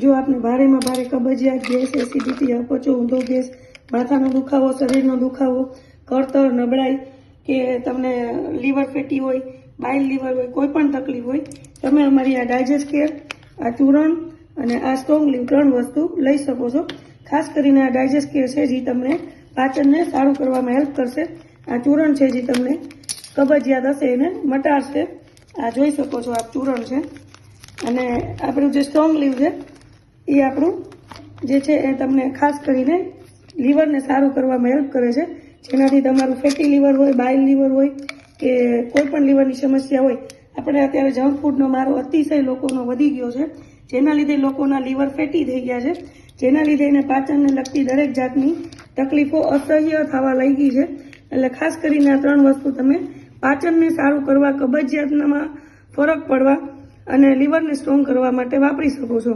જો આપને ભારેમાં ભારે કબજિયાત, ગેસ, એસિડિટી, અપચો, ઊંધો ગેસ, માથાનો દુખાવો, શરીરનો દુખાવો, કળતર, નબળાઈ કે તમને લીવર ફેટી હોય, બાઇલ લીવર હોય, કોઈ પણ તકલીફ હોય, તમે અમારી આ ડાયજેસ્ટ કેર, આ ચૂરણ અને આ સ્ટ્રોંગ લીવ 3 વસ્તુ લઈ શકો છો. ખાસ કરીને આ ડાયજેસ્ટ કેર છે જે તમને પાચનને સારું કરવામાં હેલ્પ કરશે. આ ચૂરણ છે જે તમને કબજિયાત હશે એને મટાડશે. આ જોઈ શકો છો, આ ચૂરણ છે. અને આપણું જે સ્ટ્રોંગ લીવ છે એ આપણું જે છે એ તમને ખાસ કરીને લીવરને સારું કરવામાં હેલ્પ કરે છે, જેનાથી તમારું ફેટી લીવર હોય, બાઇલ લીવર હોય કે કોઈ પણ લીવરની સમસ્યા હોય. આપણે અત્યારે જંક ફૂડનો મારો અતિશય લોકોનો વધી ગયો છે, જેના લીધે લોકોના લીવર ફેટી થઈ ગયા છે, જેના લીધે એને પાચનને લગતી દરેક જાતની તકલીફો અસહ્ય થવા લાગી છે. એટલે ખાસ કરીને આ 3 વસ્તુ તમે પાચનને સારું કરવા, કબજિયાતમાં ફરક પડવા અને લીવરને સ્ટ્રોંગ કરવા માટે વાપરી શકો છો.